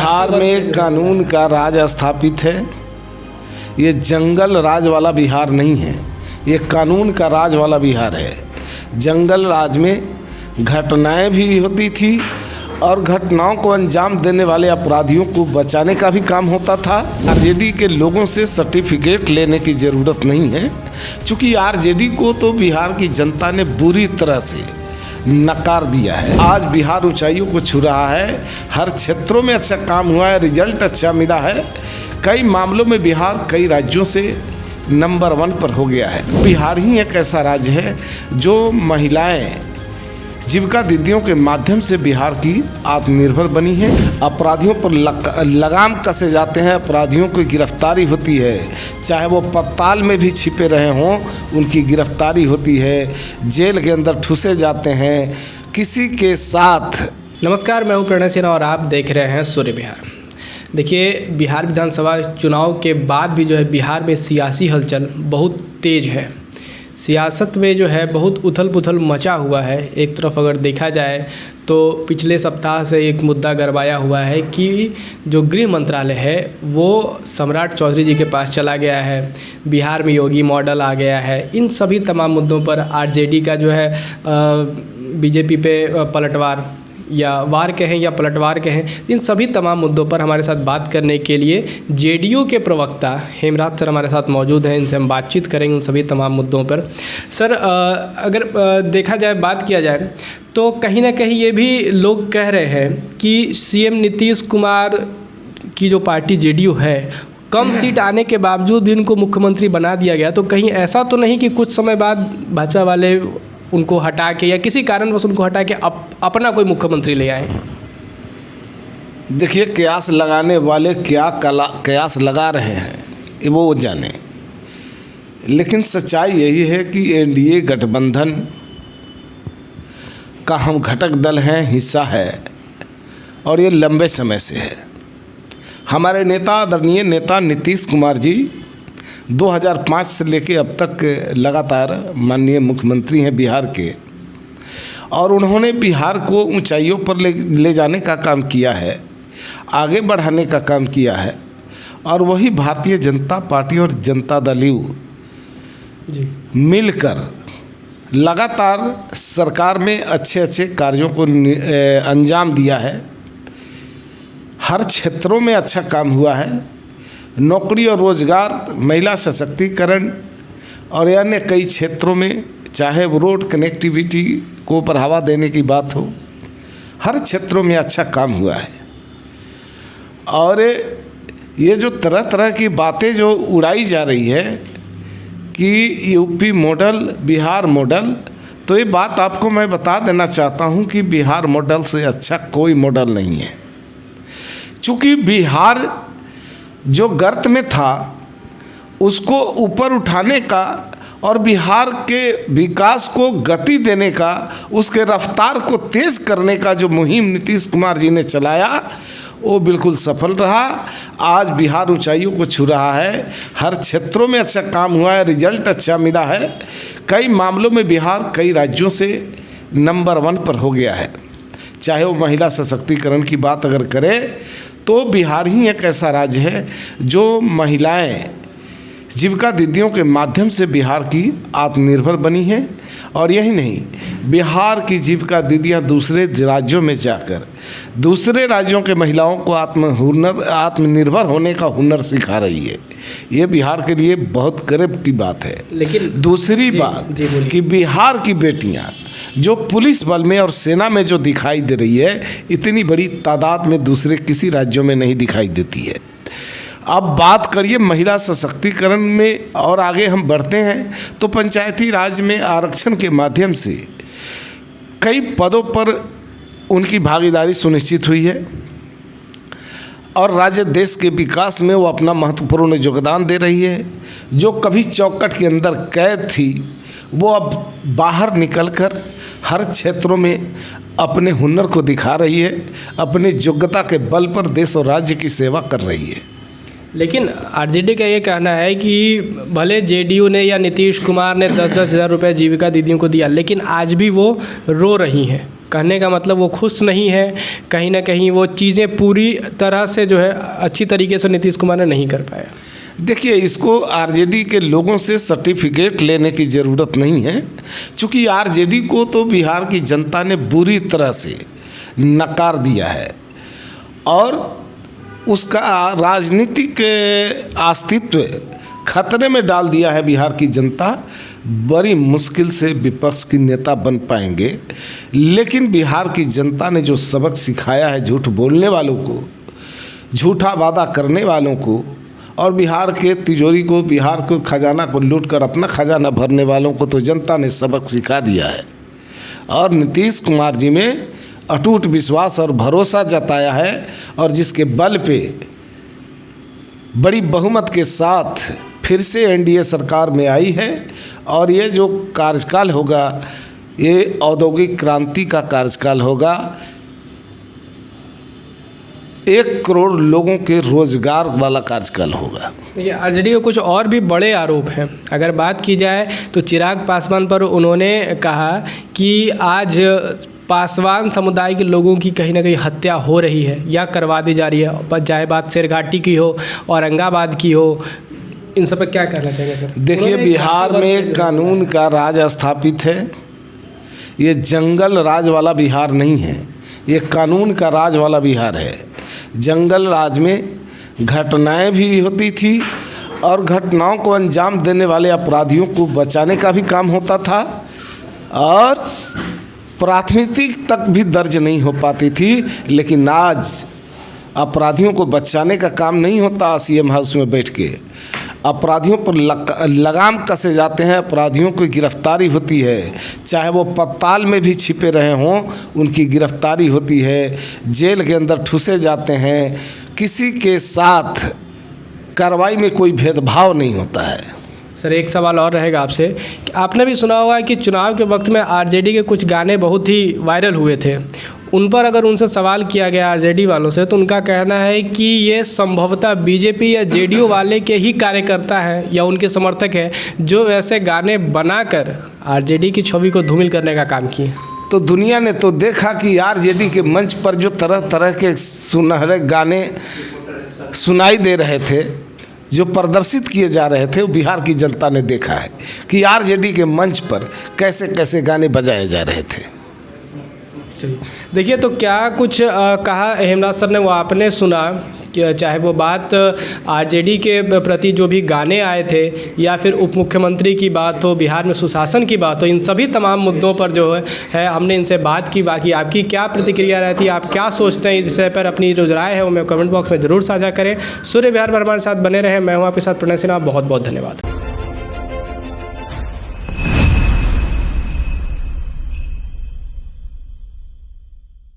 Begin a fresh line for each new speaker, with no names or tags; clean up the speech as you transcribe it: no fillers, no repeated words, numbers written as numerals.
बिहार में कानून का राज स्थापित है। ये जंगल राज वाला बिहार नहीं है, ये कानून का राज वाला बिहार है। जंगल राज में घटनाएं भी होती थी और घटनाओं को अंजाम देने वाले अपराधियों को बचाने का भी काम होता था। आरजेडी के लोगों से सर्टिफिकेट लेने की ज़रूरत नहीं है, क्योंकि आरजेडी को तो बिहार की जनता ने बुरी तरह से नकार दिया है। आज बिहार ऊंचाइयों को छू रहा है, हर क्षेत्रों में अच्छा काम हुआ है, रिजल्ट अच्छा मिला है। कई मामलों में बिहार कई राज्यों से नंबर 1 पर हो गया है। बिहार ही एक ऐसा राज्य है जो महिलाएं जीविका दीदियों के माध्यम से बिहार की आत्मनिर्भर बनी है। अपराधियों पर लगाम कसे जाते हैं, अपराधियों की गिरफ्तारी होती है, चाहे वो पताल में भी छिपे रहे हों उनकी गिरफ्तारी होती है, जेल के अंदर ठूसे जाते हैं किसी के साथ।
नमस्कार, मैं हूं प्रणय सिन्हा और आप देख रहे हैं सूर्य बिहार। देखिए, बिहार विधानसभा चुनाव के बाद भी जो है बिहार में सियासी हलचल बहुत तेज़ है। सियासत में जो है बहुत उथल पुथल मचा हुआ है। एक तरफ अगर देखा जाए तो पिछले सप्ताह से एक मुद्दा गरमाया हुआ है कि जो गृह मंत्रालय है वो सम्राट चौधरी जी के पास चला गया है, बिहार में योगी मॉडल आ गया है। इन सभी तमाम मुद्दों पर आरजेडी का जो है बीजेपी पे पलटवार या वार कहें या पलटवार कहें, इन सभी तमाम मुद्दों पर हमारे साथ बात करने के लिए जेडीयू के प्रवक्ता हेमराज सर हमारे साथ मौजूद हैं। इनसे हम बातचीत करेंगे उन सभी तमाम मुद्दों पर। सर, अगर देखा जाए, बात किया जाए तो कहीं ना कहीं ये भी लोग कह रहे हैं कि सीएम नीतीश कुमार की जो पार्टी जेडीयू है, कम सीट आने के बावजूद भी उनको मुख्यमंत्री बना दिया गया। तो कहीं ऐसा तो नहीं कि कुछ समय बाद भाजपा वाले उनको हटा के या किसी कारणवश उनको हटा के अपना कोई मुख्यमंत्री ले आए?
देखिए, कयास लगाने वाले क्या कयास लगा रहे हैं वो जाने, लेकिन सच्चाई यही है कि एनडीए गठबंधन का हम घटक दल हैं, हिस्सा है, और ये लंबे समय से है। हमारे नेता, आदरणीय नेता नीतीश कुमार जी 2005 से लेके अब तक लगातार माननीय मुख्यमंत्री हैं बिहार के, और उन्होंने बिहार को ऊंचाइयों पर ले जाने का काम किया है, आगे बढ़ाने का काम किया है। और वही भारतीय जनता पार्टी और जनता दल जी मिलकर लगातार सरकार में अच्छे अच्छे कार्यों को अंजाम दिया है। हर क्षेत्रों में अच्छा काम हुआ है। नौकरी और रोज़गार, महिला सशक्तिकरण और अन्य कई क्षेत्रों में, चाहे वो रोड कनेक्टिविटी को बढ़ावा देने की बात हो, हर क्षेत्रों में अच्छा काम हुआ है। और ये जो तरह तरह की बातें जो उड़ाई जा रही है कि यूपी मॉडल, बिहार मॉडल, तो ये बात आपको मैं बता देना चाहता हूँ कि बिहार मॉडल से अच्छा कोई मॉडल नहीं है। चूँकि बिहार जो गर्त में था उसको ऊपर उठाने का और बिहार के विकास को गति देने का, उसके रफ्तार को तेज़ करने का जो मुहिम नीतीश कुमार जी ने चलाया वो बिल्कुल सफल रहा। आज बिहार ऊंचाइयों को छू रहा है, हर क्षेत्रों में अच्छा काम हुआ है, रिजल्ट अच्छा मिला है। कई मामलों में बिहार कई राज्यों से नंबर 1 पर हो गया है। चाहे वो महिला सशक्तिकरण की बात अगर करें तो बिहार ही एक ऐसा राज्य है जो महिलाएं जीविका दीदियों के माध्यम से बिहार की आत्मनिर्भर बनी है। और यही नहीं, बिहार की जीविका दीदियां दूसरे राज्यों में जाकर दूसरे राज्यों के महिलाओं को आत्मनिर्भर होने का हुनर सिखा रही है। ये बिहार के लिए बहुत गर्व की बात है।
लेकिन
दूसरी बात कि बिहार की बेटियां जो पुलिस बल में और सेना में जो दिखाई दे रही है, इतनी बड़ी तादाद में दूसरे किसी राज्यों में नहीं दिखाई देती है। अब बात करिए महिला सशक्तिकरण में, और आगे हम बढ़ते हैं तो पंचायती राज में आरक्षण के माध्यम से कई पदों पर उनकी भागीदारी सुनिश्चित हुई है और राज्य देश के विकास में वो अपना महत्वपूर्ण योगदान दे रही है। जो कभी चौखट के अंदर कैद थी वो अब बाहर निकलकर हर क्षेत्रों में अपने हुनर को दिखा रही है, अपनी योग्यता के बल पर देश और राज्य की सेवा कर रही है।
लेकिन आरजेडी का ये कहना है कि भले जेडीयू ने या नीतीश कुमार ने 10-10 हज़ार रुपये जीविका दीदियों को दिया, लेकिन आज भी वो रो रही हैं। कहने का मतलब वो खुश नहीं है, कहीं ना कहीं वो चीज़ें पूरी तरह से जो है अच्छी तरीके से नीतीश कुमार ने नहीं कर पाया।
देखिए, इसको आरजेडी के लोगों से सर्टिफिकेट लेने की ज़रूरत नहीं है, क्योंकि आरजेडी को तो बिहार की जनता ने बुरी तरह से नकार दिया है और उसका राजनीतिक अस्तित्व खतरे में डाल दिया है। बिहार की जनता बड़ी मुश्किल से विपक्ष की नेता बन पाएंगे, लेकिन बिहार की जनता ने जो सबक सिखाया है झूठ बोलने वालों को, झूठा वादा करने वालों को और बिहार के तिजोरी को, बिहार को खजाना को लूट कर अपना खजाना भरने वालों को तो जनता ने सबक सिखा दिया है। और नीतीश कुमार जी में अटूट विश्वास और भरोसा जताया है और जिसके बल पे बड़ी बहुमत के साथ फिर से एनडीए सरकार में आई है। और ये जो कार्यकाल होगा ये औद्योगिक क्रांति का कार्यकाल होगा। 1 करोड़ लोगों के रोजगार वाला कार्यकाल होगा।
देखिए, आरजेडी के कुछ और भी बड़े आरोप हैं। अगर बात की जाए तो चिराग पासवान पर उन्होंने कहा कि आज पासवान समुदाय के लोगों की कहीं ना कहीं हत्या हो रही है या करवा दी जा रही है, चाहे बात शेरघाटी की हो, औरंगाबाद की हो। इन सब पर क्या कहना चाहिए सर?
देखिए, बिहार में कानून का राज स्थापित है। ये जंगल राज वाला बिहार नहीं है, ये कानून का राज वाला बिहार है। जंगल राज में घटनाएं भी होती थी और घटनाओं को अंजाम देने वाले अपराधियों को बचाने का भी काम होता था और प्राथमिकी तक भी दर्ज नहीं हो पाती थी। लेकिन आज अपराधियों को बचाने का काम नहीं होता। सीएम हाउस में बैठ के अपराधियों पर लगाम कसे जाते हैं, अपराधियों की गिरफ्तारी होती है, चाहे वो पताल में भी छिपे रहे हों उनकी गिरफ्तारी होती है, जेल के अंदर ठूसे जाते हैं। किसी के साथ कार्रवाई में कोई भेदभाव नहीं होता है।
सर, एक सवाल और रहेगा आपसे कि आपने भी सुना होगा कि चुनाव के वक्त में आरजेडी के कुछ गाने बहुत ही वायरल हुए थे। उन पर अगर उनसे सवाल किया गया आरजेडी वालों से तो उनका कहना है कि ये संभवतः बीजेपी या जेडीयू वाले के ही कार्यकर्ता हैं या उनके समर्थक हैं जो वैसे गाने बनाकर आरजेडी की छवि को धूमिल करने का काम किए।
तो दुनिया ने तो देखा कि आरजेडी के मंच पर जो तरह तरह के सुनहरे गाने सुनाई दे रहे थे, जो प्रदर्शित किए जा रहे थे, वो बिहार की जनता ने देखा है कि आरजेडी के मंच पर कैसे कैसे गाने बजाए जा रहे थे।
देखिए, तो क्या कुछ कहा हेमराज सर ने, वो आपने सुना कि चाहे वो बात आरजेडी के प्रति जो भी गाने आए थे या फिर उप मुख्यमंत्री की बात हो, बिहार में सुशासन की बात हो, इन सभी तमाम मुद्दों पर जो है हमने इनसे बात की। बाकी आपकी क्या प्रतिक्रिया रहती है, आप क्या सोचते हैं इस विषय पर, अपनी जो राय है वो मैं कमेंट बॉक्स में ज़रूर साझा करें। सूर्य बिहार पर हमारे साथ बने रहें। मैं हूँ आपके साथ प्रणय सिन्हा। बहुत बहुत धन्यवाद।